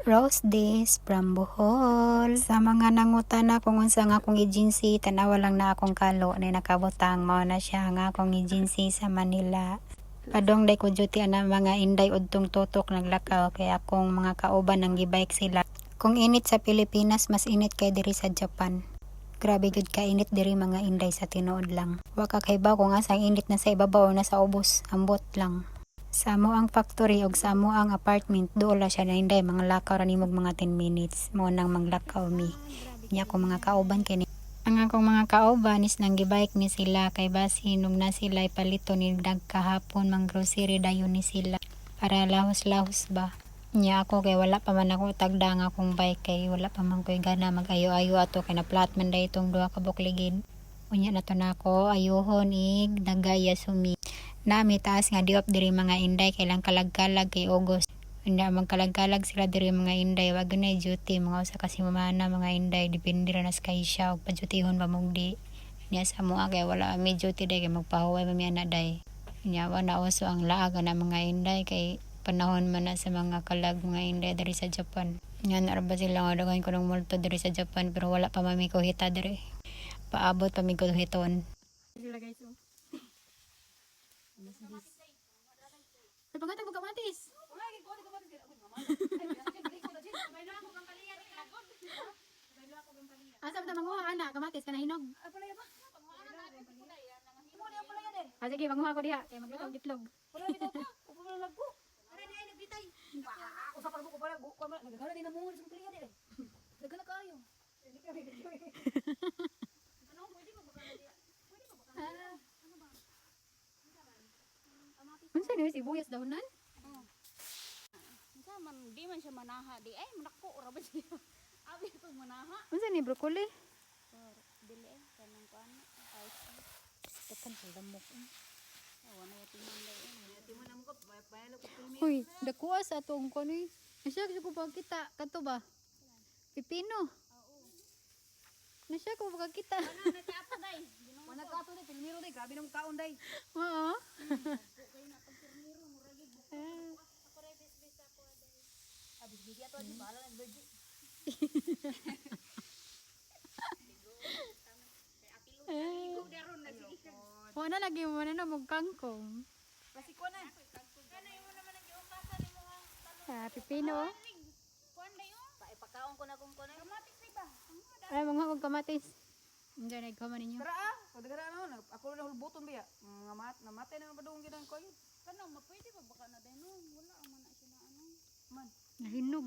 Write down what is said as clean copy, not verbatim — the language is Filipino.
Rose Days from Bohol. Sa mga nangutana kung unsa nga akong agency, tanawa lang na akong kalo na nakabutang. Mao na siya nga akong agency sa Manila. Padong day ko duty ana mga inday udtong tutok naglakaw kay akong mga kauban nang gibike sila. Kung init sa Pilipinas, mas init kay diri sa Japan. Grabe gud ka init diri mga inday sa tinuod lang. Wa ka kaybaw kung asang init na sa ibabaw o na sa ubos, ambot lang. Sa amo ang factory ug sa amo ang apartment duola siya na hinday mga lakaw ra nimog mga 10 minutes mo nang maglakaw mi niya ko mga kauban kini ang akong mga kauban is nang gibike ni sila kay basi nung na sila ipalito ni kahapon mang grocery dayon ni sila para lahos-lahos ba niya ako kay wala pa man ako tagda nga akong bike kay wala pa man koy gana mag-ayo-ayo ato kay na flat man day itong duha ka bukligid unya na to nako ayuhon ig nagaya sumi nami taas nga diop diri mga inday kailang kalag-kalag kay August. Hindi magkalag-kalag sila diri mga inday wag na duty mga usa kasi mamana mga inday depende ra nas kay siya ug padyutihon ba mugdi. Niya sa mua kay wala mi duty day kay magpahuway mami ana day. Niya wa na uso ang laag na mga inday kay panahon man na sa mga kalag mga inday diri sa Japan. Nga na ba sila nga daghan ko ng multo diri sa Japan pero wala pa mami ko hita diri. Paabot pa mi ko hiton. Sila guys. Ay, pangatag mo kamatis. Asa ba manguha ana kamatis kana hinog? Ah, sige, manguha ko diha kay magitlog-gitlog. Unsa ni sibuyas dahonan? Unsa man di man siya manaha di ay manako ra ba siya. Abi ko manaha. Unsa ni broccoli? Dili kanang kuan ay Tekan sa lamok. wala ya timanday. Timan mo ko bayalo ko pimi. Hoy, dakuha sa atong kuno. Nasya ko pagkita kato ba? Pipino. Nasya ko pagkita. Ana na ato day. Mana ka to day pilmiro day grabe nang kaon day. Oo. Kay na pag pirmiro muragi. Ako ra bis ako day. Abi bigya to di bala ng virgin. Ligo daron na sige. Wala lagi mo na mong kangkong. Kasi ko na. Kana imo naman ang giumpasan nimo ang Ah, pipino. kuan day oh. Pa ipakaon ko na kung kuno. Kamatis di ba? Ay, mga og kamatis. Diyan ay kama ninyo. Tara ah, kadagara na ako na hulbuton biya. Namatay na ba dong ginang ko yun. Kana mapwede ba baka na day no? Wala man na siya na ano. Man. Nahinog,